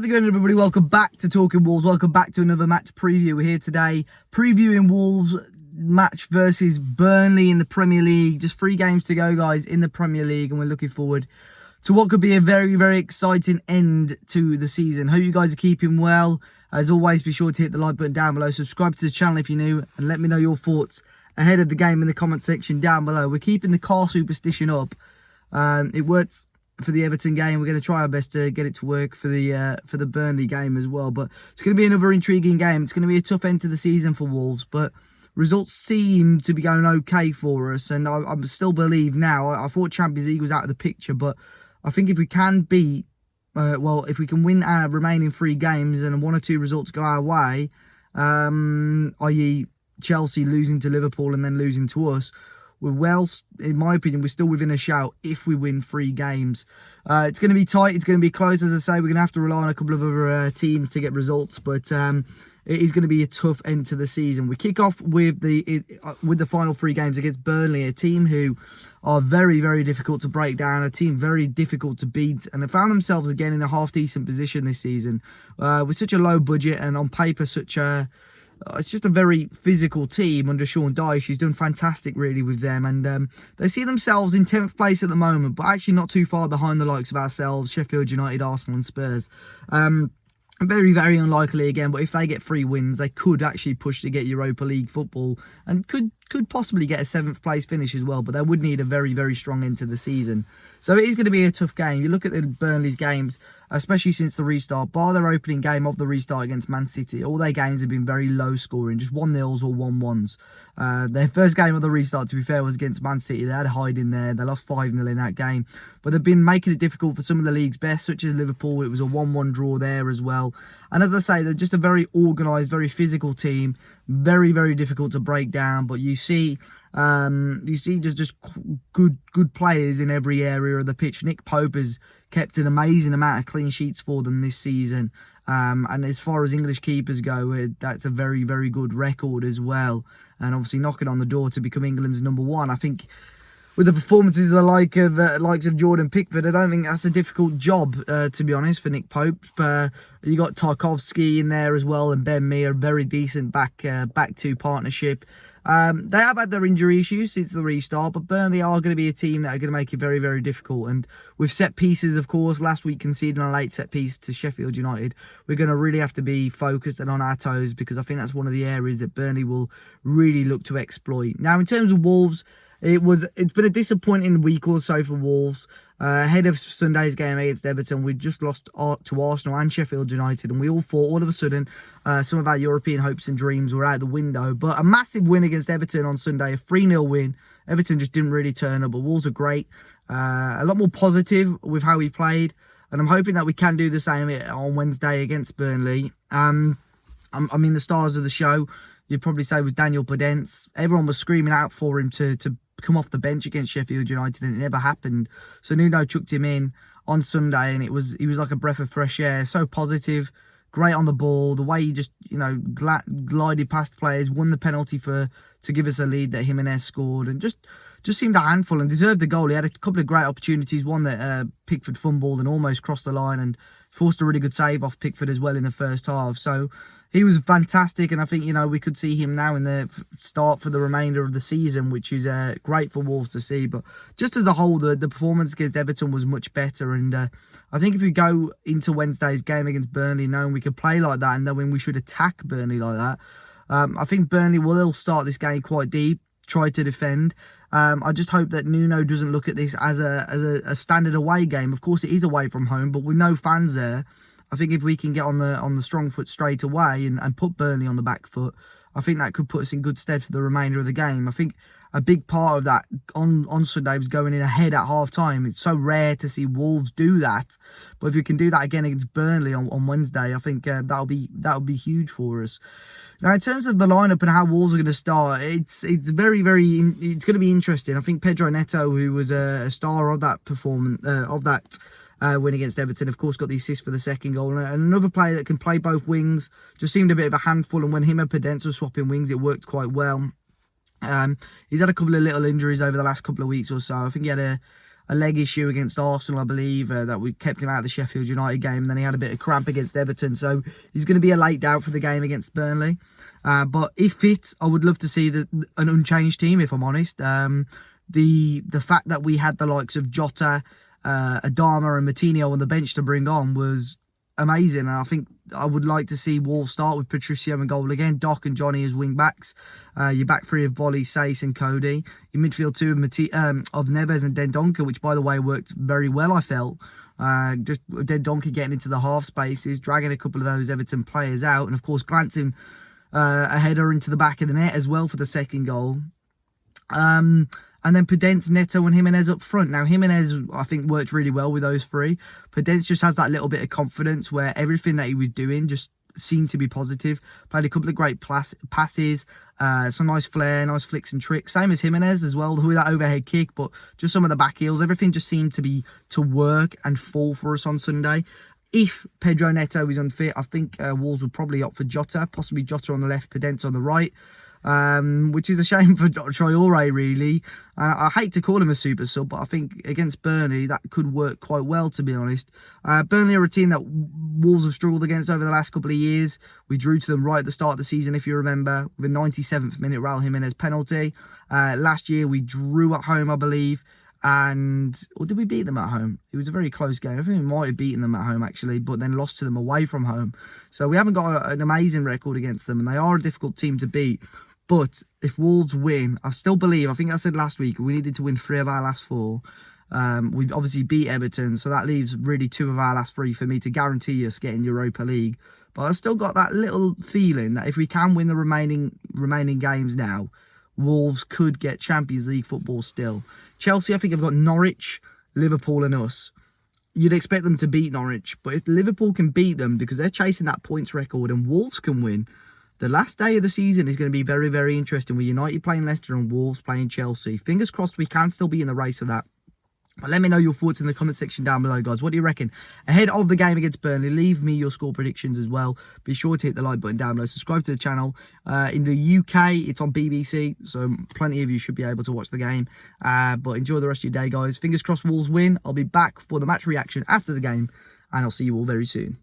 How's it going, everybody? Welcome back to Talking Wolves. Welcome back to another match preview. We're here today previewing Wolves match versus Burnley in the Premier League. Just 3 games to go, guys, in the Premier League, and we're looking forward to what could be a very, very exciting end to the season. Hope you guys are keeping well. As always, be sure to hit the like button down below. Subscribe to the channel if you're new, and let me know your thoughts ahead of the game in the comment section down below. We're keeping the car superstition up. It works for the Everton game. We're going to try our best to get it to work for the Burnley game as well. But it's going to be another intriguing game. It's going to be a tough end to the season for Wolves, but results seem to be going okay for us. And I still believe now. I thought Champions League was out of the picture, but I think if we can beat, if we can win our remaining 3 games and 1 or 2 results go our way, i.e. Chelsea losing to Liverpool and then losing to us, we're well, in my opinion, we're still within a shout if we win 3 games. It's going to be tight. It's going to be close, as I say. We're going to have to rely on a couple of other teams to get results, but it is going to be a tough end to the season. We kick off with the final 3 games against Burnley, a team who are very, very difficult to break down, a team very difficult to beat, and they found themselves again in a half-decent position this season with such a low budget and on paper such a... It's just a very physical team under Sean Dyche. He's done fantastic, really, with them. And they see themselves in 10th place at the moment, but actually not too far behind the likes of ourselves, Sheffield United, Arsenal and Spurs. Very, very unlikely again, but if they get 3 wins, they could actually push to get Europa League football and could possibly get a 7th place finish as well, but they would need a very, very strong end to the season. So it is going to be a tough game. You look at the Burnley's games, especially since the restart, bar their opening game of the restart against Man City, all their games have been very low scoring, just 1-0s or 1-1s. Their first game of the restart, to be fair, was against Man City. They had a hide in there. They lost 5-0 in that game. But they've been making it difficult for some of the league's best, such as Liverpool. It was a 1-1 draw there as well. And as I say, they're just a very organised, very physical team. Very, very difficult to break down. But you see just good players in every area of the pitch. Nick Pope has kept an amazing amount of clean sheets for them this season. And as far as English keepers go, that's a very, very good record as well. And obviously knocking on the door to become England's #1. I think with the performances of the likes of Jordan Pickford, I don't think that's a difficult job, to be honest, for Nick Pope. You got Tarkowski in there as well, and Ben Mee, a very decent back 2 partnership. They have had their injury issues since the restart, but Burnley are going to be a team that are going to make it very, very difficult. And with set pieces, of course, last week conceding a late set piece to Sheffield United, we're going to really have to be focused and on our toes, because I think that's one of the areas that Burnley will really look to exploit. Now, in terms of Wolves, it's been a disappointing week or so for Wolves. Ahead of Sunday's game against Everton, we just lost to Arsenal and Sheffield United, and we all thought all of a sudden some of our European hopes and dreams were out the window. But a massive win against Everton on Sunday, a 3-0 win. Everton just didn't really turn up, but Wolves are great. A lot more positive with how we played, and I'm hoping that we can do the same on Wednesday against Burnley. I mean, the stars of the show, you'd probably say, was Daniel Podence. Everyone was screaming out for him to come off the bench against Sheffield United, and it never happened. So Nuno chucked him in on Sunday, and he was like a breath of fresh air. So positive, great on the ball. The way he just glided past players, won the penalty to give us a lead that Jimenez scored, and just seemed a handful and deserved the goal. He had a couple of great opportunities. One that Pickford fumbled and almost crossed the line, and forced a really good save off Pickford as well in the first half. So he was fantastic, and I think, we could see him now in the start for the remainder of the season, which is great for Wolves to see. But just as a whole, the performance against Everton was much better, and I think if we go into Wednesday's game against Burnley knowing we could play like that and knowing we should attack Burnley like that, I think Burnley will start this game quite deep, try to defend. I just hope that Nuno doesn't look at this as a standard away game. Of course, it is away from home, but with no fans there, I think if we can get on the strong foot straight away and put Burnley on the back foot, I think that could put us in good stead for the remainder of the game. I think a big part of that on Sunday was going in ahead at half-time. It's so rare to see Wolves do that, but if we can do that again against Burnley on Wednesday, I think that'll be huge for us. Now, in terms of the lineup and how Wolves are going to start, it's very, very it's going to be interesting. I think Pedro Neto, who was a star of that performance win against Everton, of course, got the assist for the second goal. And another player that can play both wings, just seemed a bit of a handful. And when him and Podence were swapping wings, it worked quite well. He's had a couple of little injuries over the last couple of weeks or so. I think he had a leg issue against Arsenal, I believe, that we kept him out of the Sheffield United game. And then he had a bit of cramp against Everton. So he's going to be a late doubt for the game against Burnley. But if fit, I would love to see an unchanged team, if I'm honest. The fact that we had the likes of Jota, Adama and Moutinho on the bench to bring on was amazing. And I think I would like to see Wolves start with Patricio in goal again, Doc and Johnny as wing backs. Your back three of Volley, Sace and Cody. Your midfield two of Neves and Dendoncker, which by the way worked very well, I felt. Just Dendoncker getting into the half spaces, dragging a couple of those Everton players out, and of course glancing a header into the back of the net as well for the second goal. And then Podence, Neto and Jimenez up front. Now, Jimenez, I think, worked really well with those three. Podence just has that little bit of confidence where everything that he was doing just seemed to be positive. Played a couple of great passes, some nice flair, nice flicks and tricks. Same as Jimenez as well, with that overhead kick, but just some of the back heels. Everything just seemed to work and fall for us on Sunday. If Pedro Neto is unfit, I think Wolves would probably opt for Jota, possibly Jota on the left, Podence on the right. Which is a shame for Traore, really. I hate to call him a super sub, but I think against Burnley, that could work quite well, to be honest. Burnley are a team that Wolves have struggled against over the last couple of years. We drew to them right at the start of the season, if you remember, with a 97th minute Raul Jimenez penalty. Last year, we drew at home, I believe. Or did we beat them at home? It was a very close game. I think we might have beaten them at home, actually, but then lost to them away from home. So we haven't got an amazing record against them, and they are a difficult team to beat. But if Wolves win, I still believe, I think I said last week, we needed to win 3 of our last 4. We obviously beat Everton, so that leaves really 2 of our last 3 for me to guarantee us getting Europa League. But I've still got that little feeling that if we can win the remaining games now, Wolves could get Champions League football still. Chelsea, I think, have got Norwich, Liverpool and us. You'd expect them to beat Norwich, but if Liverpool can beat them because they're chasing that points record and Wolves can win, the last day of the season is going to be very, very interesting with United playing Leicester and Wolves playing Chelsea. Fingers crossed we can still be in the race for that. But let me know your thoughts in the comment section down below, guys. What do you reckon? Ahead of the game against Burnley, leave me your score predictions as well. Be sure to hit the like button down below. Subscribe to the channel. In the UK, it's on BBC, so plenty of you should be able to watch the game. But enjoy the rest of your day, guys. Fingers crossed Wolves win. I'll be back for the match reaction after the game, and I'll see you all very soon.